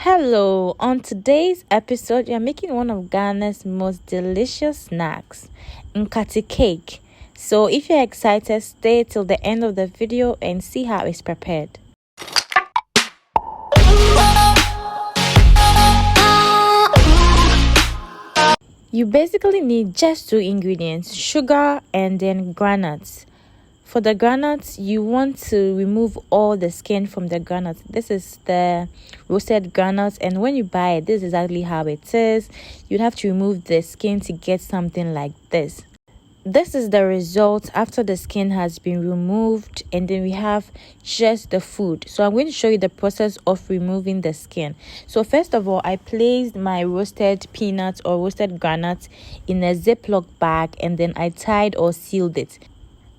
Hello, on today's episode, we are making one of Ghana's most delicious snacks, Nkatie Cake. So if you're excited, stay till the end of the video and see how it's prepared. You basically need just two ingredients, sugar and then groundnuts. For the groundnuts, you want to remove all the skin from the groundnuts. This is the roasted groundnuts, and when you buy it, this is exactly how it is. You'd have to remove the skin to get something like this. This is the result after the skin has been removed, and then we have just the food. So I'm going to show you the process of removing the skin. So first of all, I placed my roasted peanuts or roasted groundnuts in a ziplock bag, and then I tied or sealed it.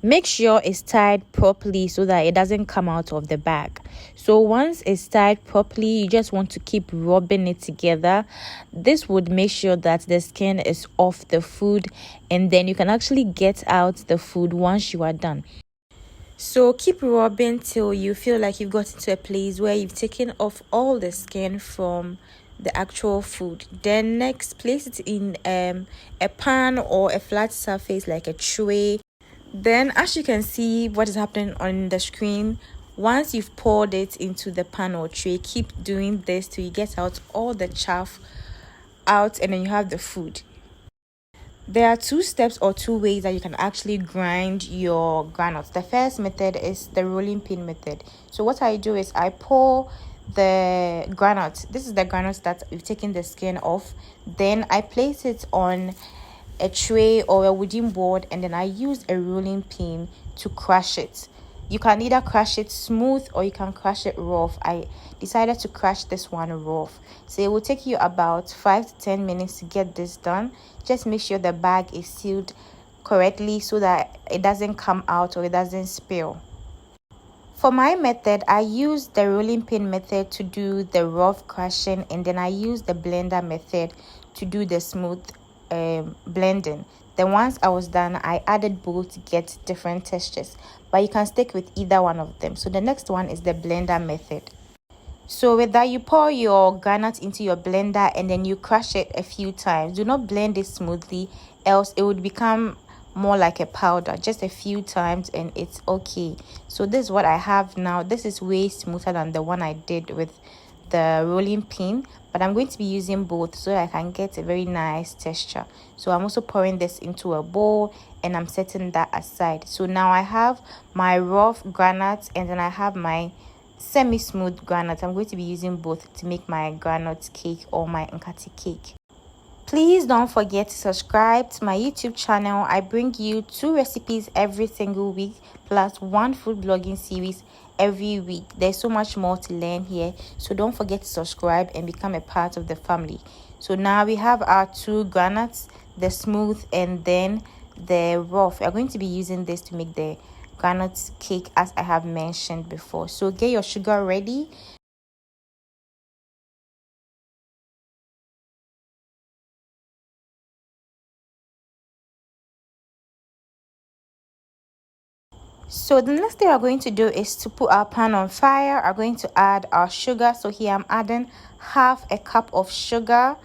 Make sure it's tied properly so that it doesn't come out of the bag. So once it's tied properly, you just want to keep rubbing it together. This would make sure that the skin is off the food, and then you can actually get out the food once you are done. So keep rubbing till you feel like you've gotten to a place where you've taken off all the skin from the actual food. Then next, place it in a pan or a flat surface like a tray. Then as you can see what is happening on the screen, once you've poured it into the pan or tray, keep doing this till you get out all the chaff out, and then you have the food. There are two steps or two ways that you can actually grind your groundnuts. The first method is the rolling pin method. So what I do is I pour the groundnuts. This is the groundnuts that we've taken the skin off. Then I place it on a tray or a wooden board, and then I use a rolling pin to crush it. You can either crush it smooth or you can crush it rough. I decided to crush this one rough. So it will take you about 5 to 10 minutes to get this done. Just make sure the bag is sealed correctly so that it doesn't come out or it doesn't spill. For my method, I use the rolling pin method to do the rough crushing, and then I use the blender method to do the smooth blending. Then once I was done, I added both to get different textures, but you can stick with either one of them. So the next one is the blender method. So with that, you pour your garnet into your blender and then you crush it a few times. Do not blend it smoothly, else it would become more like a powder. Just a few times and it's okay. So this is what I have now. This is way smoother than the one I did with the rolling pin, but I'm going to be using both so that I can get a very nice texture. So I'm also pouring this into a bowl and I'm setting that aside. So now I have my rough granite and then I have my semi-smooth granite. I'm going to be using both to make my granite cake or my Nkatie cake. Please don't forget to subscribe to my YouTube channel. I bring you 2 recipes every single week plus 1 food blogging series every week. There's so much more to learn here, so don't forget to subscribe and become a part of the family. So now we have our 2 granules, the smooth and then the rough. We are going to be using this to make the granite cake as I have mentioned before. So get your sugar ready. So the next thing we're going to do is to put our pan on fire. We're going to add our sugar. So here I'm adding half a cup of sugar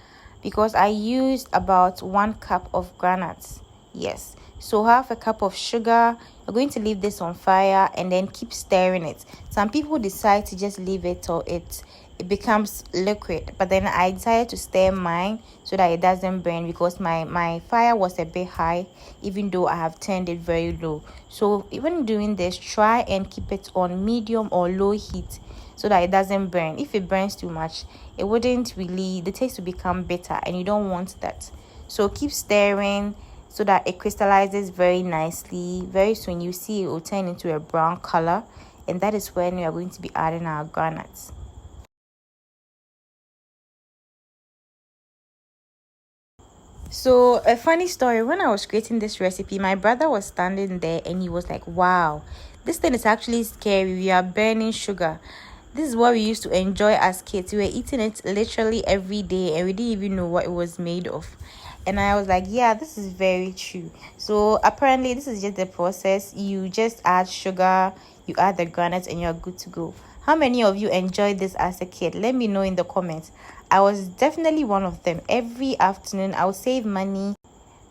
because I used about 1 cup of granules. Yes, so half a cup of sugar. We're going to leave this on fire and then keep stirring it. Some people decide to just leave it till it becomes liquid, but then I decided to stir mine so that it doesn't burn because my fire was a bit high even though I have turned it very low. So even doing this, try and keep it on medium or low heat so that it doesn't burn. If it burns too much, it wouldn't really, the taste will become bitter and you don't want that. So keep stirring so that it crystallizes very nicely. Very soon you see it will turn into a brown color, and that is when we are going to be adding our granules. So a funny story, when I was creating this recipe, my brother was standing there and he was like, wow, this thing is actually scary. We are burning sugar. This is what we used to enjoy as kids. We were eating it literally every day and we didn't even know what it was made of. And I was like, yeah, this is very true. So apparently this is just the process. You just add sugar, you add the granules, and you're good to go. How many of you enjoyed this as a kid? Let me know in the comments. I was definitely one of them. Every afternoon I'll save money.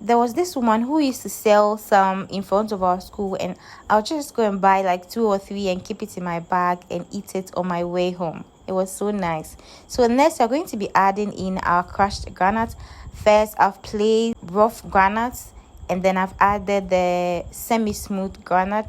There was this woman who used to sell some in front of our school, and I'll just go and buy like 2 or 3 and keep it in my bag and eat it on my way home. It was so nice. So next we're going to be adding in our crushed granite. First, I've placed rough granite, and then I've added the semi-smooth granite.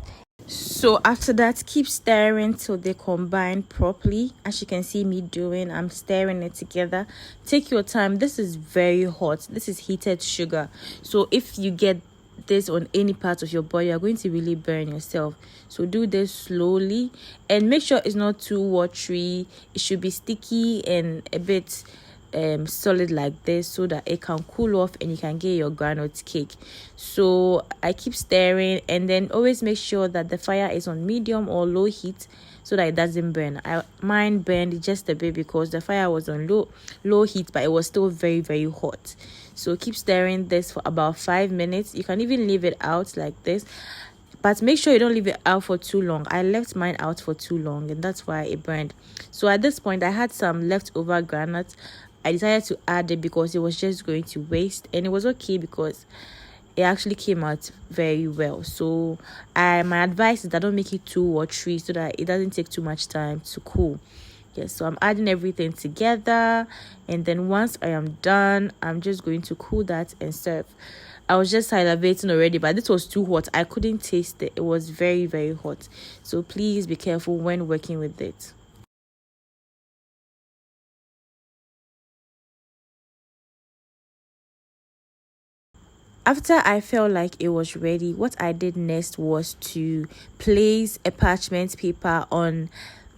So after that, keep stirring till they combine properly. As you can see me doing, I'm stirring it together. Take your time. This is very hot. This is heated sugar. So if you get this on any part of your body, you're going to really burn yourself. So do this slowly and make sure it's not too watery. It should be sticky and a bit solid like this, so that it can cool off and you can get your groundnut cake. So I keep stirring, and then always make sure that the fire is on medium or low heat so that it doesn't burn. Mine burned just a bit because the fire was on low heat, but it was still very hot. So keep stirring this for about 5 minutes. You can even leave it out like this, but make sure you don't leave it out for too long. I left mine out for too long, and that's why it burned. So at this point, I had some leftover groundnuts. I decided to add it because it was just going to waste, and it was okay because it actually came out very well. So my advice is that don't make it too watery so that it doesn't take too much time to cool. Yes, so I'm adding everything together, and then once I am done, I'm just going to cool that and serve. I was just salivating already, but this was too hot. I couldn't taste it. It was very hot. So please be careful when working with it. After I felt like it was ready, what I did next was to place a parchment paper on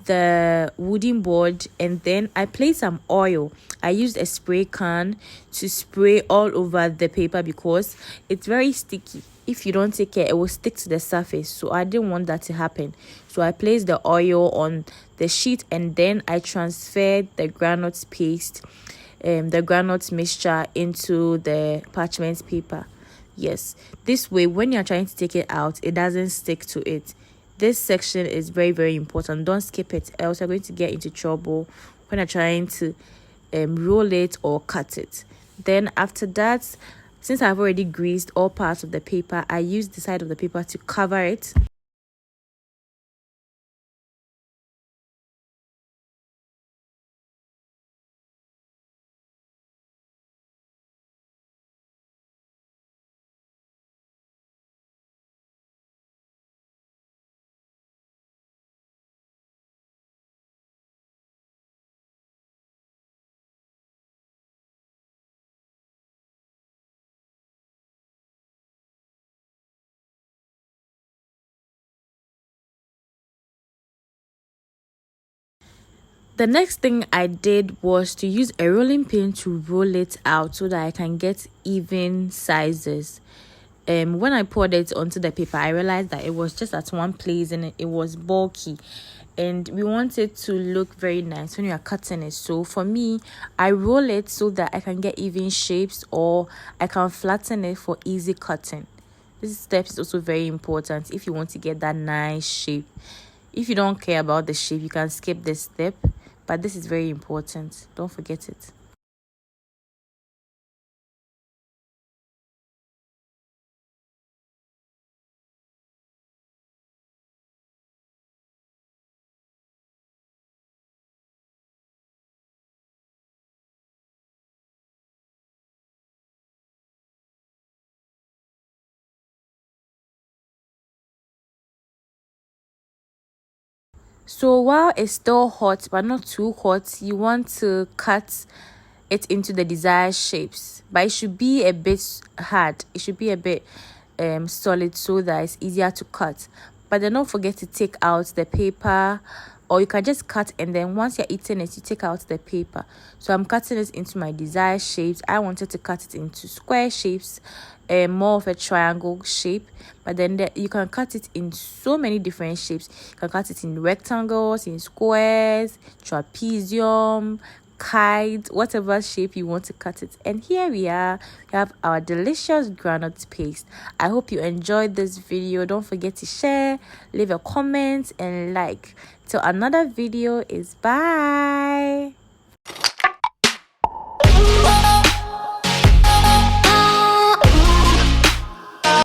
the wooden board, and then I placed some oil. I used a spray can to spray all over the paper because it's very sticky. If you don't take care, it will stick to the surface. So I didn't want that to happen. So I placed the oil on the sheet, and then I transferred the groundnut paste, the groundnut mixture into the parchment paper. Yes, this way when you're trying to take it out, it doesn't stick to it. This section is very important. Don't skip it, else you're going to get into trouble when you're trying to roll it or cut it. Then after that, since I've already greased all parts of the paper, I use the side of the paper to cover it. The next thing I did was to use a rolling pin to roll it out so that I can get even sizes. When I poured it onto the paper, I realized that it was just at one place and it was bulky, and we want it to look very nice when you are cutting it. So for me, I roll it so that I can get even shapes, or I can flatten it for easy cutting. This step is also very important if you want to get that nice shape. If you don't care about the shape, you can skip this step, but this is very important. Don't forget it. So while it's still hot but not too hot, you want to cut it into the desired shapes, but it should be a bit hard. It should be a bit solid so that it's easier to cut. But then don't forget to take out the paper, or you can just cut, and then once you're eating it, you take out the paper. So I'm cutting it into my desired shapes. I wanted to cut it into square shapes, more of a triangle shape, but then you can cut it in so many different shapes. You can cut it in rectangles, in squares, trapezium, kite, whatever shape you want to cut it. And here we are. We have our delicious groundnut paste. I hope you enjoyed this video. Don't forget to share, leave a comment, and like. till another video is bye.